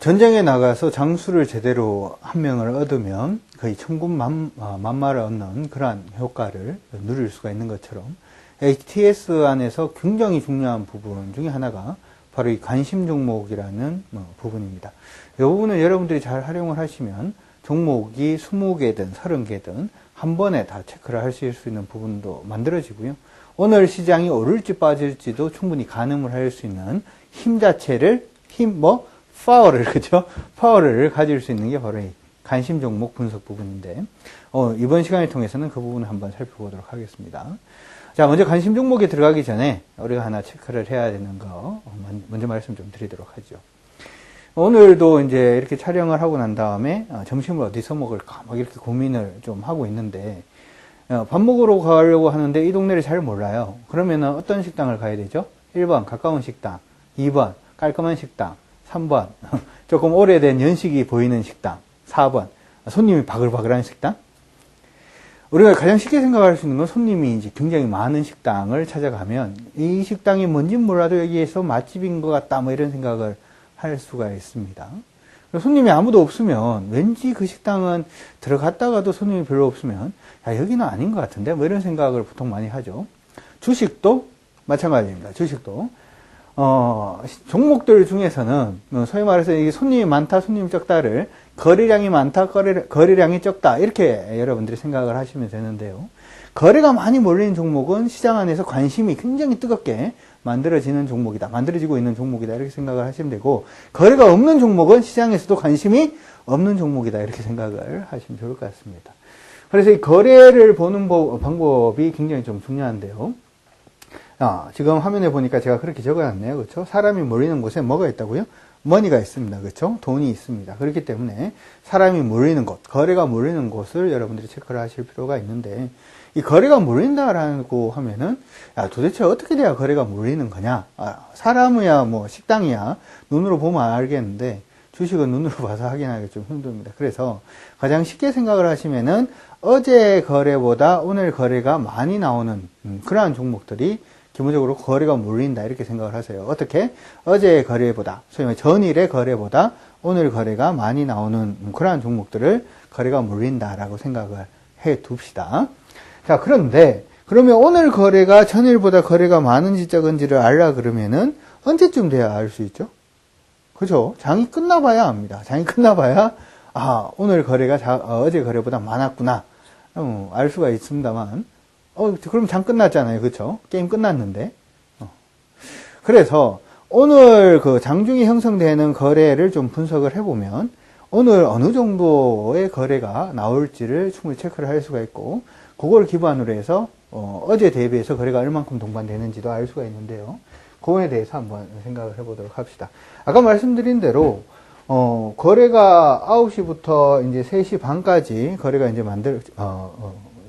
전쟁에 나가서 장수를 제대로 한 명을 얻으면 거의 천군만마를 얻는 그러한 효과를 누릴 수가 있는 것처럼 HTS 안에서 굉장히 중요한 부분 중에 하나가 바로 이 관심 종목이라는 부분입니다. 이 부분은 여러분들이 잘 활용을 하시면 종목이 20개든 30개든 한 번에 다 체크를 하실 수 있는 부분도 만들어지고요. 오늘 시장이 오를지 빠질지도 충분히 가늠을 할 수 있는 힘 자체를, 파워를, 그죠? 파워를 가질 수 있는 게 바로 이 관심 종목 분석 부분인데, 이번 시간을 통해서는 그 부분을 한번 살펴보도록 하겠습니다. 자, 먼저 관심 종목에 들어가기 전에 우리가 하나 체크를 해야 되는 거, 먼저 말씀 좀 드리도록 하죠. 오늘도 이제 이렇게 촬영을 하고 난 다음에 점심을 어디서 먹을까 막 이렇게 고민을 좀 하고 있는데, 밥 먹으러 가려고 하는데 이 동네를 잘 몰라요. 그러면은 어떤 식당을 가야 되죠? 1번 가까운 식당, 2번 깔끔한 식당, 3번 조금 오래된 연식이 보이는 식당, 4번 손님이 바글바글한 식당. 우리가 가장 쉽게 생각할 수 있는 건 손님이 이제 굉장히 많은 식당을 찾아가면 이 식당이 뭔진 몰라도 여기에서 맛집인 것 같다 뭐 이런 생각을 할 수가 있습니다. 손님이 아무도 없으면 왠지 그 식당은 들어갔다가도 손님이 별로 없으면 야, 여기는 아닌 것 같은데 뭐 이런 생각을 보통 많이 하죠. 주식도 마찬가지입니다. 주식도 종목들 중에서는 소위 말해서 이게 손님이 많다, 손님이 적다를 거래량이 많다, 거래량이 적다 이렇게 여러분들이 생각을 하시면 되는데요. 거래가 많이 몰리는 종목은 시장 안에서 관심이 굉장히 뜨겁게 만들어지고 있는 종목이다 이렇게 생각을 하시면 되고, 거래가 없는 종목은 시장에서도 관심이 없는 종목이다 이렇게 생각을 하시면 좋을 것 같습니다. 그래서 이 거래를 보는 방법이 굉장히 좀 중요한데요. 지금 화면에 보니까 제가 그렇게 적어놨네요. 그렇죠? 사람이 몰리는 곳에 뭐가 있다고요? 머니가 있습니다. 그렇죠? 돈이 있습니다. 그렇기 때문에 사람이 몰리는 곳, 거래가 몰리는 곳을 여러분들이 체크를 하실 필요가 있는데, 이 거래가 몰린다라고 하면은 도대체 어떻게 돼야 거래가 몰리는 거냐? 사람이야 뭐 식당이야 눈으로 보면 알겠는데 주식은 눈으로 봐서 확인하기 좀 힘듭니다. 그래서 가장 쉽게 생각을 하시면은 어제 거래보다 오늘 거래가 많이 나오는 그러한 종목들이 기본적으로 거래가 몰린다 이렇게 생각을 하세요. 어떻게? 어제의 거래보다, 소위 말해 전일의 거래보다 오늘 거래가 많이 나오는 그러한 종목들을 거래가 몰린다라고 생각을 해 둡시다. 자, 그런데 그러면 오늘 거래가 전일보다 거래가 많은지 적은지를 알라 그러면은 언제쯤 돼야 알 수 있죠? 그죠? 장이 끝나봐야 압니다. 장이 끝나봐야 오늘 거래가 어제 거래보다 많았구나 알 수가 있습니다만, 그럼 장 끝났잖아요. 그쵸? 게임 끝났는데. 그래서 오늘 그 장중에 형성되는 거래를 좀 분석을 해보면 오늘 어느 정도의 거래가 나올지를 충분히 체크를 할 수가 있고, 그걸 기반으로 해서 어제 대비해서 거래가 얼만큼 동반되는지도 알 수가 있는데요. 그거에 대해서 한번 생각을 해보도록 합시다. 아까 말씀드린 대로 거래가 9시부터 이제 3시 반까지 거래가 이제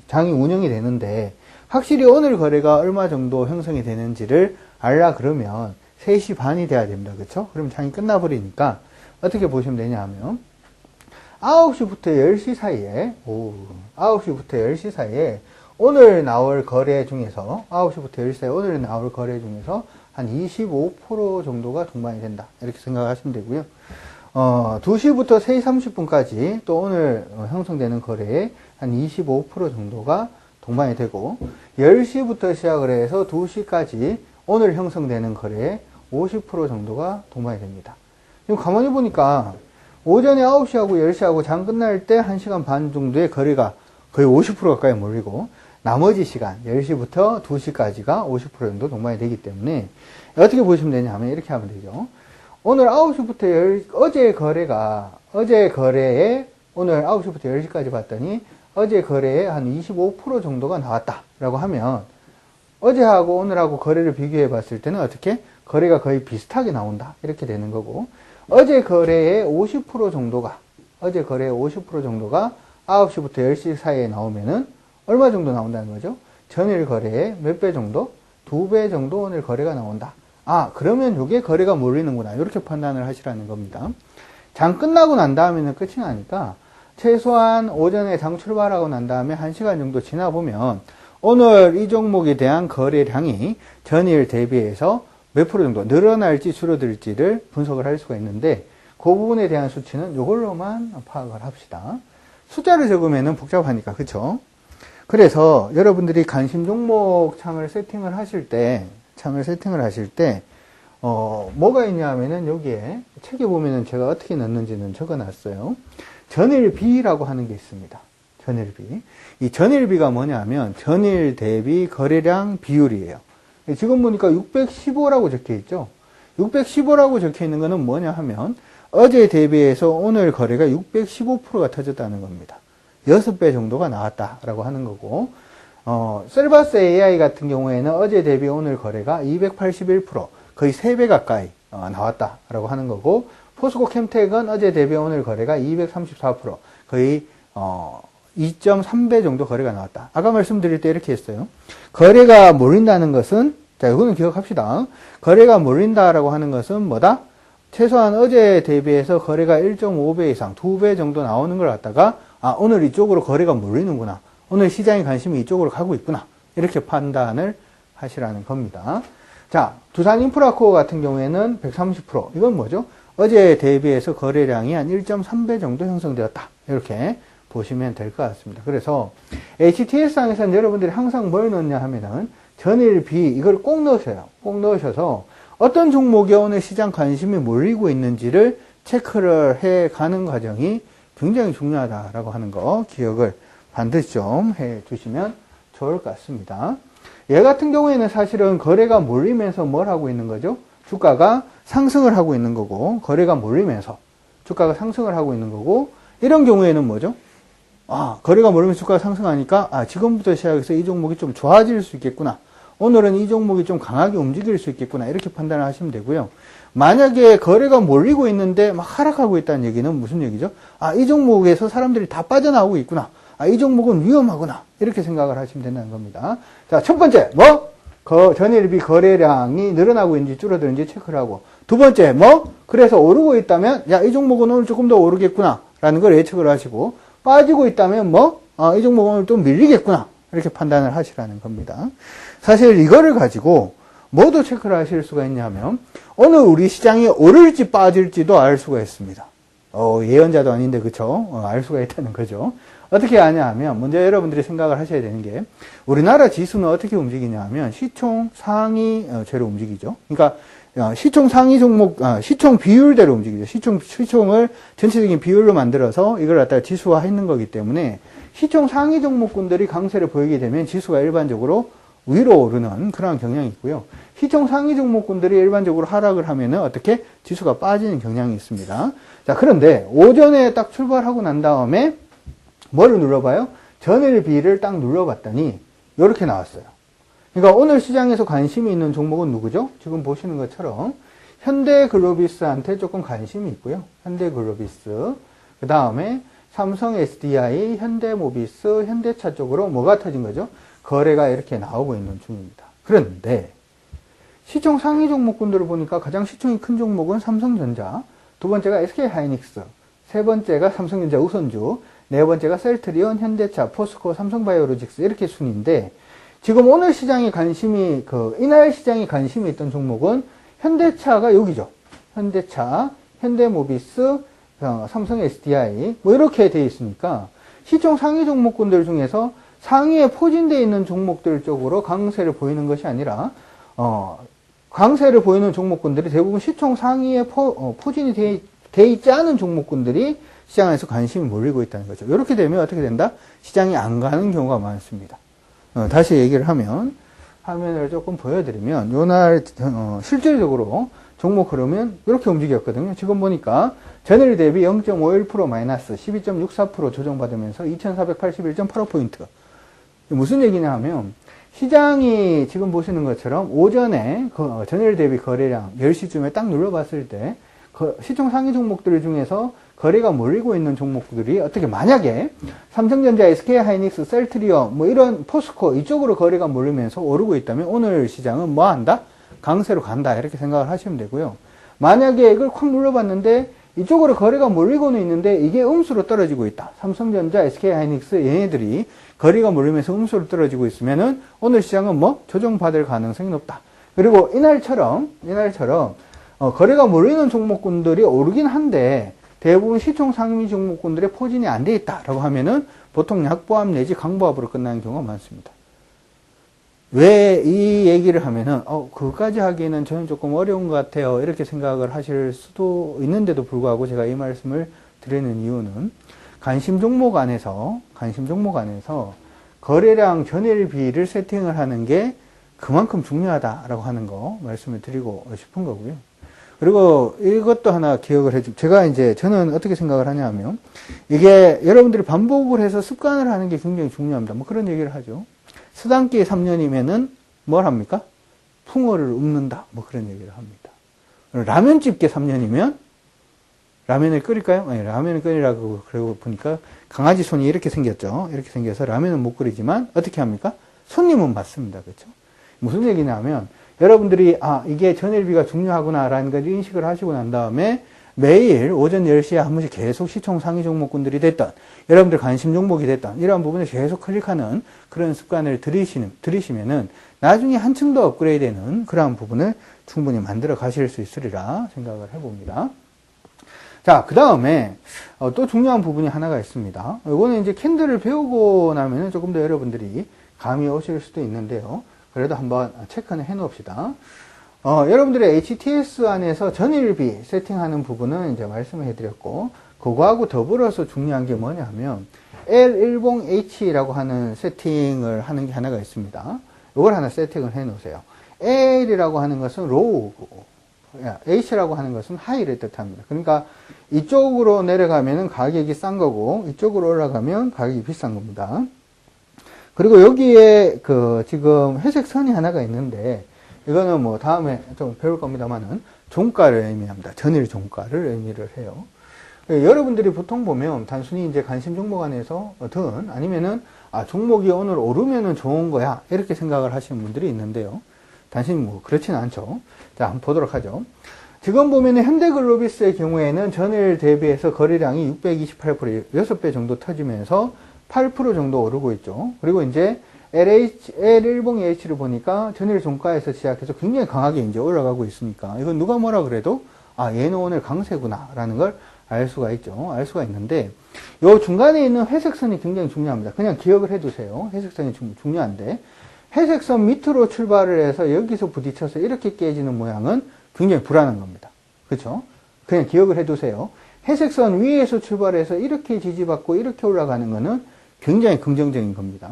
장이 운영이 되는데, 확실히 오늘 거래가 얼마 정도 형성이 되는지를 알라 그러면 3시 반이 돼야 됩니다. 그렇죠? 그럼 장이 끝나버리니까 어떻게 보시면 되냐 하면 9시부터 10시 사이에 9시부터 10시 사이에 오늘 나올 거래 중에서 9시부터 10시 사이에 오늘 나올 거래 중에서 한 25% 정도가 동반이 된다 이렇게 생각하시면 되고요. 2시부터 3시 30분까지 또 오늘 형성되는 거래에 한 25% 정도가 동반이 되고, 10시부터 시작을 해서 2시까지 오늘 형성되는 거래에 50% 정도가 동반이 됩니다. 지금 가만히 보니까 오전에 9시하고 10시하고 장 끝날 때 1시간 반 정도의 거래가 거의 50% 가까이 몰리고, 나머지 시간 10시부터 2시까지가 50% 정도 동반이 되기 때문에 어떻게 보시면 되냐 하면 이렇게 하면 되죠. 오늘 9시부터 어제 거래에 오늘 9시부터 10시까지 봤더니 어제 거래에 한 25% 정도가 나왔다라고 하면 어제하고 오늘하고 거래를 비교해 봤을 때는 어떻게? 거래가 거의 비슷하게 나온다 이렇게 되는 거고, 어제 거래의 50% 정도가 9시부터 10시 사이에 나오면은 얼마 정도 나온다는 거죠? 전일 거래의 몇 배 정도? 2배 정도 오늘 거래가 나온다. 그러면 이게 거래가 몰리는구나 이렇게 판단을 하시라는 겁니다. 장 끝나고 난 다음에는 끝이 나니까 최소한 오전에 장 출발하고 난 다음에 1시간 정도 지나보면 오늘 이 종목에 대한 거래량이 전일 대비해서 몇 프로 정도 늘어날지 줄어들지를 분석을 할 수가 있는데, 그 부분에 대한 수치는 이걸로만 파악을 합시다. 숫자를 적으면 복잡하니까, 그쵸? 그래서 여러분들이 관심 종목 창을 세팅을 하실 때, 뭐가 있냐 하면은 여기에 책에 보면은 제가 어떻게 넣는지는 적어 놨어요. 전일비라고 하는 게 있습니다. 전일비. 이 전일비가 뭐냐면 전일 대비 거래량 비율이에요. 지금 보니까 615라고 적혀 있죠. 615라고 적혀 있는 거는 뭐냐 하면 어제 대비해서 오늘 거래가 615%가 터졌다는 겁니다. 6배 정도가 나왔다라고 하는 거고, 셀바스 AI 같은 경우에는 어제 대비 오늘 거래가 281%, 거의 3배 가까이 나왔다라고 하는 거고, 포스코 캠텍은 어제 대비 오늘 거래가 234%, 거의 2.3배 정도 거래가 나왔다. 아까 말씀드릴 때 이렇게 했어요. 거래가 몰린다는 것은, 자, 이거는 기억합시다. 거래가 몰린다라고 하는 것은 뭐다? 최소한 어제 대비해서 거래가 1.5배 이상, 2배 정도 나오는 걸 갖다가, 아, 오늘 이쪽으로 거래가 몰리는구나. 오늘 시장의 관심이 이쪽으로 가고 있구나. 이렇게 판단을 하시라는 겁니다. 자, 두산인프라코어 같은 경우에는 130%. 이건 뭐죠? 어제 대비해서 거래량이 한 1.3배 정도 형성되었다. 이렇게 보시면 될 것 같습니다. 그래서 HTS상에서는 여러분들이 항상 뭘 넣냐 하면은 전일 비 이걸 꼭 넣으셔요. 꼭 넣으셔서 어떤 종목에 오늘 시장 관심이 몰리고 있는지를 체크를 해 가는 과정이 굉장히 중요하다라고 하는 거 기억을 반드시 좀 해 주시면 좋을 것 같습니다. 얘 같은 경우에는 사실은 거래가 몰리면서 뭘 하고 있는 거죠? 주가가 상승을 하고 있는 거고, 거래가 몰리면서 주가가 상승을 하고 있는 거고, 이런 경우에는 뭐죠? 아, 거래가 몰리면서 주가가 상승하니까, 아, 지금부터 시작해서 이 종목이 좀 좋아질 수 있겠구나. 오늘은 이 종목이 좀 강하게 움직일 수 있겠구나. 이렇게 판단을 하시면 되고요. 만약에 거래가 몰리고 있는데 막 하락하고 있다는 얘기는 무슨 얘기죠? 아, 이 종목에서 사람들이 다 빠져나오고 있구나. 아, 이 종목은 위험하구나. 이렇게 생각을 하시면 된다는 겁니다. 자, 첫 번째, 전일비 거래량이 늘어나고 있는지 줄어드는지 체크를 하고. 두 번째, 그래서 오르고 있다면, 야, 이 종목은 오늘 조금 더 오르겠구나. 라는 걸 예측을 하시고, 빠지고 있다면, 이 종목은 오늘 좀 밀리겠구나. 이렇게 판단을 하시라는 겁니다. 사실 이거를 가지고, 뭐도 체크를 하실 수가 있냐면, 오늘 우리 시장이 오를지 빠질지도 알 수가 있습니다. 예언자도 아닌데, 그쵸? 알 수가 있다는 거죠. 어떻게 아냐 하면, 먼저 여러분들이 생각을 하셔야 되는 게, 우리나라 지수는 어떻게 움직이냐 하면, 시총 상위 제로 움직이죠. 그러니까, 시총 상위 종목, 시총 비율대로 움직이죠. 시총을 전체적인 비율로 만들어서 이걸 갖다가 지수화 했는 거기 때문에, 시총 상위 종목군들이 강세를 보이게 되면 지수가 일반적으로 위로 오르는 그런 경향이 있고요. 시총 상위 종목군들이 일반적으로 하락을 하면은 어떻게? 지수가 빠지는 경향이 있습니다. 자, 그런데 오전에 딱 출발하고 난 다음에, 뭐를 눌러봐요? 전일비를 딱 눌러봤더니 이렇게 나왔어요. 그러니까 오늘 시장에서 관심이 있는 종목은 누구죠? 지금 보시는 것처럼 현대글로비스한테 조금 관심이 있고요. 현대글로비스, 그 다음에 삼성 SDI, 현대모비스, 현대차 쪽으로 뭐가 터진 거죠? 거래가 이렇게 나오고 있는 중입니다. 그런데 시총 상위 종목군들을 보니까 가장 시총이 큰 종목은 삼성전자, 두 번째가 SK하이닉스, 세 번째가 삼성전자 우선주, 네 번째가 셀트리온, 현대차, 포스코, 삼성바이오로직스 이렇게 순인데 지금 오늘 시장에 관심이 이날 시장에 관심이 있던 종목은 현대차가 여기죠. 현대차, 현대모비스, 삼성 SDI 이렇게 되어 있으니까 시총 상위 종목군들 중에서 상위에 포진되어 있는 종목들 쪽으로 강세를 보이는 것이 아니라 강세를 보이는 종목군들이 대부분 시총 상위에 포진이 되어 있지 않은 종목군들이 시장에서 관심이 몰리고 있다는 거죠. 이렇게 되면 어떻게 된다? 시장이 안 가는 경우가 많습니다. 다시 얘기를 하면, 화면을 조금 보여드리면, 요날, 실질적으로 종목 흐름은 이렇게 움직였거든요. 지금 보니까, 전일 대비 0.51% 마이너스 12.64% 조정받으면서 2481.85포인트. 무슨 얘기냐 하면, 시장이 지금 보시는 것처럼 오전에 전일 대비 거래량 10시쯤에 딱 눌러봤을 때, 시총 상위 종목들 중에서 거래가 몰리고 있는 종목들이 어떻게 만약에 삼성전자, SK하이닉스, 셀트리온 이런 포스코 이쪽으로 거래가 몰리면서 오르고 있다면 오늘 시장은 뭐 한다? 강세로 간다 이렇게 생각을 하시면 되고요. 만약에 이걸 콱 눌러봤는데 이쪽으로 거래가 몰리고는 있는데 이게 음수로 떨어지고 있다. 삼성전자, SK하이닉스 얘네들이 거래가 몰리면서 음수로 떨어지고 있으면은 오늘 시장은 조정받을 가능성이 높다. 그리고 이날처럼 거래가 몰리는 종목군들이 오르긴 한데 대부분 시총 상위 종목군들의 포진이 안 돼 있다라고 하면은 보통 약보합 내지 강보합으로 끝나는 경우가 많습니다. 왜 이 얘기를 하면은 그거까지 하기에는 저는 조금 어려운 것 같아요, 이렇게 생각을 하실 수도 있는데도 불구하고 제가 이 말씀을 드리는 이유는 관심 종목 안에서 거래량 전일비를 세팅을 하는 게 그만큼 중요하다라고 하는 거 말씀을 드리고 싶은 거고요. 그리고 이것도 하나 기억을 저는 어떻게 생각을 하냐면, 이게 여러분들이 반복을 해서 습관을 하는 게 굉장히 중요합니다. 뭐 그런 얘기를 하죠. 스단기 3년이면은 뭘 합니까? 풍어를 읊는다. 뭐 그런 얘기를 합니다. 라면집게 3년이면 라면을 끓일까요? 아니, 라면을 끓이라고 그러고 보니까 강아지 손이 이렇게 생겼죠. 이렇게 생겨서 라면은 못 끓이지만 어떻게 합니까? 손님은 받습니다. 그렇죠? 무슨 얘기냐면, 여러분들이 이게 전일비가 중요하구나라는 걸 인식을 하시고 난 다음에 매일 오전 10시에 한 번씩 계속 시총 상위 종목군들이 됐던, 여러분들 관심 종목이 됐던 이러한 부분을 계속 클릭하는 그런 습관을 들이시면은 나중에 한층 더 업그레이드되는 그러한 부분을 충분히 만들어 가실 수 있으리라 생각을 해봅니다. 자, 그 다음에 또 중요한 부분이 하나가 있습니다. 이거는 이제 캔들을 배우고 나면은 조금 더 여러분들이 감이 오실 수도 있는데요. 그래도 한번 체크는 해 놓읍시다. 여러분들의 HTS 안에서 전일비 세팅하는 부분은 이제 말씀을 해드렸고, 그거하고 더불어서 중요한 게 뭐냐 하면 L10H라고 하는 세팅을 하는 게 하나가 있습니다. 이걸 하나 세팅을 해 놓으세요. L이라고 하는 것은 로우고, H라고 하는 것은 하이를 뜻합니다. 그러니까 이쪽으로 내려가면은 가격이 싼 거고, 이쪽으로 올라가면 가격이 비싼 겁니다. 그리고 여기에 지금 회색 선이 하나가 있는데, 이거는 뭐 다음에 좀 배울 겁니다만은 종가를 의미합니다. 전일 종가를 의미를 해요. 여러분들이 보통 보면 단순히 이제 관심 종목 안에서 아니면은 종목이 오늘 오르면은 좋은 거야, 이렇게 생각을 하시는 분들이 있는데요. 단순히 뭐 그렇지는 않죠. 자, 한번 보도록 하죠. 지금 보면은 현대글로비스의 경우에는 전일 대비해서 거래량이 628%, 6배 정도 터지면서 8% 정도 오르고 있죠. 그리고 이제 L10H를 보니까 전일 종가에서 시작해서 굉장히 강하게 이제 올라가고 있으니까, 이건 누가 뭐라 그래도 얘는 오늘 강세구나 라는 걸 알 수가 있죠. 알 수가 있는데, 요 중간에 있는 회색선이 굉장히 중요합니다. 그냥 기억을 해두세요. 회색선이 중요한데, 회색선 밑으로 출발을 해서 여기서 부딪혀서 이렇게 깨지는 모양은 굉장히 불안한 겁니다. 그렇죠? 그냥 기억을 해두세요. 회색선 위에서 출발해서 이렇게 지지받고 이렇게 올라가는 거는 굉장히 긍정적인 겁니다.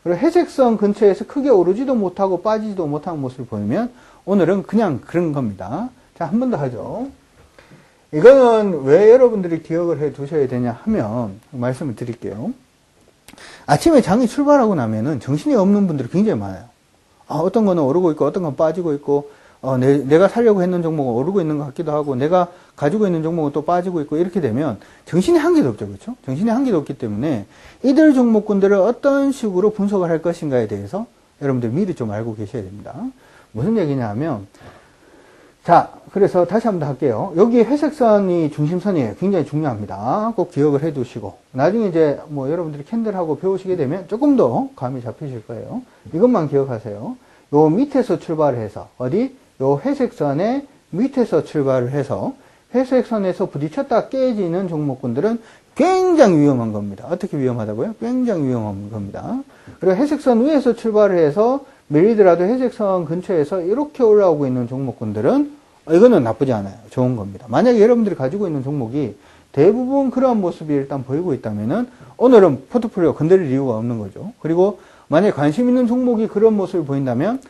그리고 회색선 근처에서 크게 오르지도 못하고 빠지지도 못하는 모습을 보이면 오늘은 그냥 그런 겁니다. 자, 한 번 더 하죠. 이거는 왜 여러분들이 기억을 해 두셔야 되냐 하면 말씀을 드릴게요. 아침에 장이 출발하고 나면은 정신이 없는 분들이 굉장히 많아요. 어떤 거는 오르고 있고 어떤 건 빠지고 있고, 내가 살려고 했는 종목은 오르고 있는 것 같기도 하고, 내가 가지고 있는 종목은 또 빠지고 있고, 이렇게 되면 정신이 한 개도 없죠. 그렇죠? 정신이 한 개도 없기 때문에 이들 종목군들을 어떤 식으로 분석을 할 것인가에 대해서 여러분들 미리 좀 알고 계셔야 됩니다. 무슨 얘기냐 하면, 자, 그래서 다시 한번 더 할게요. 여기 회색선이 중심선이에요. 굉장히 중요합니다. 꼭 기억을 해 두시고, 나중에 이제 뭐 여러분들이 캔들하고 배우시게 되면 조금 더 감이 잡히실 거예요. 이것만 기억하세요. 요 밑에서 출발을 해서, 요 회색선의 밑에서 출발을 해서 회색선에서 부딪혔다 깨지는 종목군들은 굉장히 위험한 겁니다. 어떻게 위험하다고요? 굉장히 위험한 겁니다. 그리고 회색선 위에서 출발을 해서 밀리더라도 회색선 근처에서 이렇게 올라오고 있는 종목군들은 이거는 나쁘지 않아요. 좋은 겁니다. 만약에 여러분들이 가지고 있는 종목이 대부분 그러한 모습이 일단 보이고 있다면은 오늘은 포트폴리오 건드릴 이유가 없는 거죠. 그리고 만약에 관심 있는 종목이 그런 모습을 보인다면,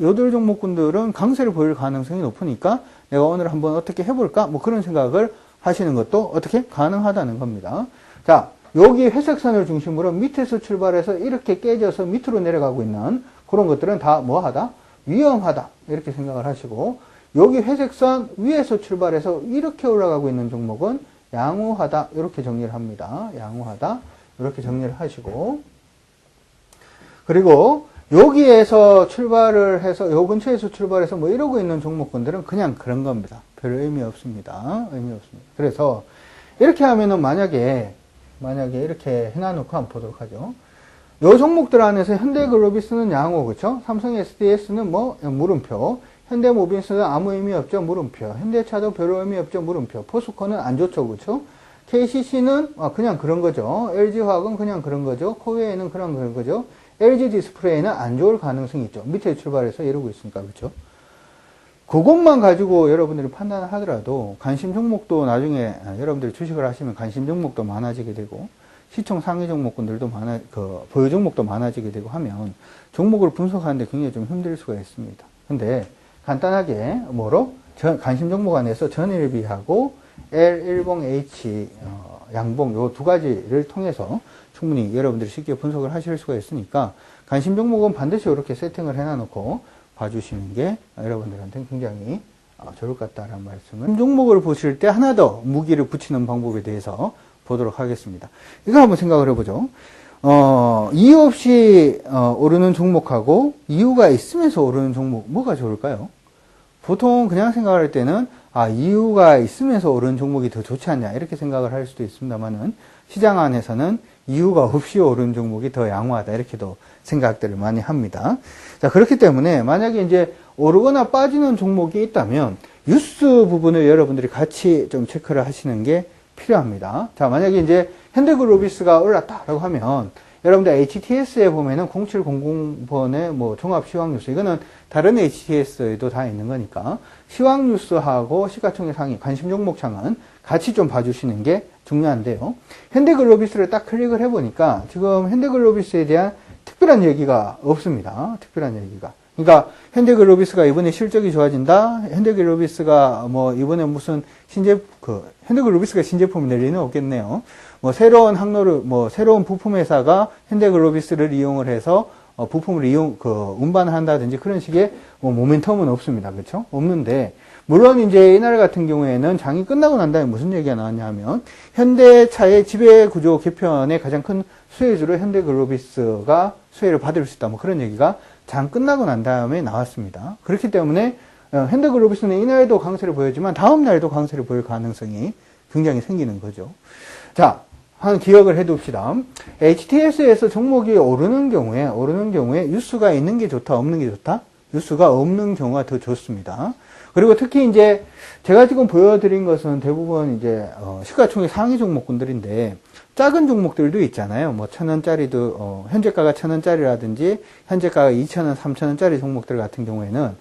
요들 종목군들은 강세를 보일 가능성이 높으니까 내가 오늘 한번 어떻게 해볼까? 뭐 그런 생각을 하시는 것도 어떻게 가능하다는 겁니다. 자, 여기 회색선을 중심으로 밑에서 출발해서 이렇게 깨져서 밑으로 내려가고 있는 그런 것들은 다 뭐하다? 위험하다. 이렇게 생각을 하시고, 여기 회색선 위에서 출발해서 이렇게 올라가고 있는 종목은 양호하다. 이렇게 정리를 합니다. 양호하다. 이렇게 정리를 하시고, 그리고 여기에서 출발을 해서 요 근처에서 출발해서 뭐 이러고 있는 종목군들은 그냥 그런 겁니다. 별 의미 없습니다. 의미 없습니다. 그래서 이렇게 하면은 만약에 이렇게 해놔놓고 한번 보도록 하죠. 요 종목들 안에서 현대글로비스는 양호, 그쵸? 삼성 SDS는 뭐 물음표, 현대모비스는 아무 의미 없죠? 물음표. 현대차도 별로 의미 없죠? 물음표. 포스코는 안 좋죠? 그렇죠? KCC는 그냥 그런 거죠. LG화학은 그냥 그런 거죠. 코웨이는 그런 거죠. LG디스플레이는 안 좋을 가능성이 있죠. 밑에 출발해서 이러고 있으니까. 그렇죠? 그것만 가지고 여러분들이 판단을 하더라도 관심 종목도 나중에 여러분들이 주식을 하시면 관심 종목도 많아지게 되고 시총 상위 종목군들도 보유 종목도 많아지게 되고 하면 종목을 분석하는데 굉장히 좀 힘들 수가 있습니다. 근데 간단하게 관심 종목 안에서 전일비하고 L10H 양봉 요 두 가지를 통해서 충분히 여러분들이 쉽게 분석을 하실 수가 있으니까 관심 종목은 반드시 이렇게 세팅을 해놔놓고 봐주시는 게 여러분들한테 굉장히 좋을 것 같다라는 말씀을 종목을 보실 때 하나 더 무기를 붙이는 방법에 대해서 보도록 하겠습니다. 이거 한번 생각을 해보죠. 이유 없이 오르는 종목하고 이유가 있으면서 오르는 종목 뭐가 좋을까요? 보통 그냥 생각할 때는 이유가 있으면서 오르는 종목이 더 좋지 않냐 이렇게 생각을 할 수도 있습니다만은 시장 안에서는 이유가 없이 오르는 종목이 더 양호하다 이렇게도 생각들을 많이 합니다. 자, 그렇기 때문에 만약에 이제 오르거나 빠지는 종목이 있다면 뉴스 부분을 여러분들이 같이 좀 체크를 하시는 게 필요합니다. 자, 만약에 이제 현대글로비스가 올랐다라고 하면 여러분들 HTS에 보면은 0700번의 종합 시황 뉴스 이거는 다른 HTS에도 다 있는 거니까 시황 뉴스하고 시가총액 상위 관심 종목 창은 같이 좀 봐주시는 게 중요한데요. 현대글로비스를 딱 클릭을 해보니까 지금 현대글로비스에 대한 특별한 얘기가 없습니다. 특별한 얘기가. 그러니까 현대글로비스가 이번에 실적이 좋아진다. 현대글로비스가 이번에 무슨 현대글로비스가 신제품을 낼 리는 없겠네요. 새로운 항로를 새로운 부품 회사가 현대글로비스를 이용을 해서 부품을 운반을 한다든지 그런 식의 모멘텀은 없습니다. 그렇죠? 없는데 물론 이제 이날 같은 경우에는 장이 끝나고 난 다음에 무슨 얘기가 나왔냐 하면 현대차의 지배구조 개편의 가장 큰 수혜주로 현대글로비스가 수혜를 받을 수 있다. 그런 얘기가 장 끝나고 난 다음에 나왔습니다. 그렇기 때문에 현대글로비스는 이날도 강세를 보였지만 다음 날도 강세를 보일 가능성이 굉장히 생기는 거죠. 자, 한 기억을 해둡시다. HTS에서 종목이 오르는 경우에 뉴스가 있는 게 좋다, 없는 게 좋다? 뉴스가 없는 경우가 더 좋습니다. 그리고 특히 이제 제가 지금 보여드린 것은 대부분 이제 시가총액 상위 종목군들인데 작은 종목들도 있잖아요. 1,000원짜리도 현재가가 1,000원짜리라든지 현재가가 2,000원, 3,000원짜리 종목들 같은 경우에는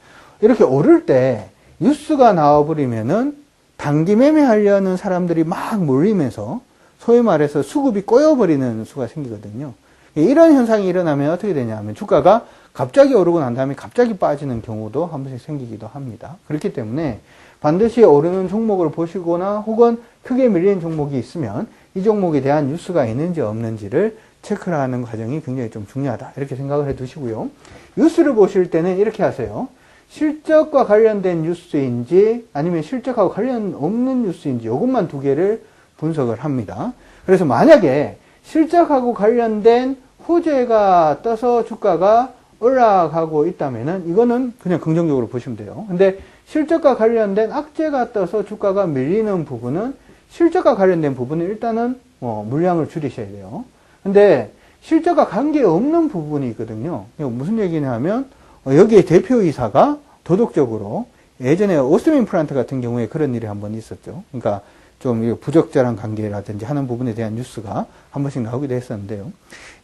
이렇게 오를 때 뉴스가 나와버리면은 단기 매매하려는 사람들이 막 몰리면서 소위 말해서 수급이 꼬여버리는 수가 생기거든요. 이런 현상이 일어나면 어떻게 되냐면 주가가 갑자기 오르고 난 다음에 갑자기 빠지는 경우도 한 번씩 생기기도 합니다. 그렇기 때문에 반드시 오르는 종목을 보시거나 혹은 크게 밀리는 종목이 있으면 이 종목에 대한 뉴스가 있는지 없는지를 체크를 하는 과정이 굉장히 좀 중요하다. 이렇게 생각을 해 두시고요. 뉴스를 보실 때는 이렇게 하세요. 실적과 관련된 뉴스인지 아니면 실적하고 관련 없는 뉴스인지 이것만 두 개를 분석을 합니다. 그래서 만약에 실적하고 관련된 호재가 떠서 주가가 올라가고 있다면은 이거는 그냥 긍정적으로 보시면 돼요. 근데 실적과 관련된 악재가 떠서 주가가 밀리는 부분은 실적과 관련된 부분은 일단은 물량을 줄이셔야 돼요. 근데 실적과 관계없는 부분이 있거든요. 무슨 얘기냐 하면 여기에 대표이사가 도덕적으로 예전에 오스민 플란트 같은 경우에 그런 일이 한번 있었죠. 그러니까 좀 부적절한 관계라든지 하는 부분에 대한 뉴스가 한 번씩 나오기도 했었는데요.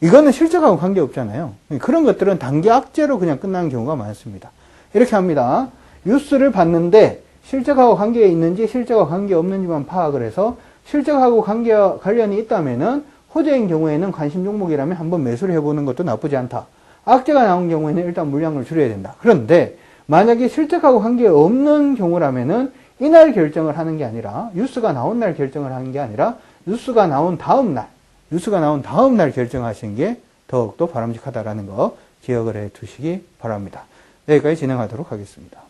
이거는 실적하고 관계없잖아요. 그런 것들은 단기 악재로 그냥 끝나는 경우가 많습니다. 이렇게 합니다. 뉴스를 봤는데 실적하고 관계가 있는지 실적하고 관계없는지만 파악을 해서 실적하고 관련이 있다면은 호재인 경우에는 관심 종목이라면 한번 매수를 해보는 것도 나쁘지 않다. 악재가 나온 경우에는 일단 물량을 줄여야 된다. 그런데 만약에 실적하고 관계없는 경우라면은 이날 결정을 하는 게 아니라 뉴스가 나온 날 결정을 하는 게 아니라 뉴스가 나온 다음 날 결정하시는 게 더욱더 바람직하다라는 거 기억을 해 두시기 바랍니다. 여기까지 진행하도록 하겠습니다.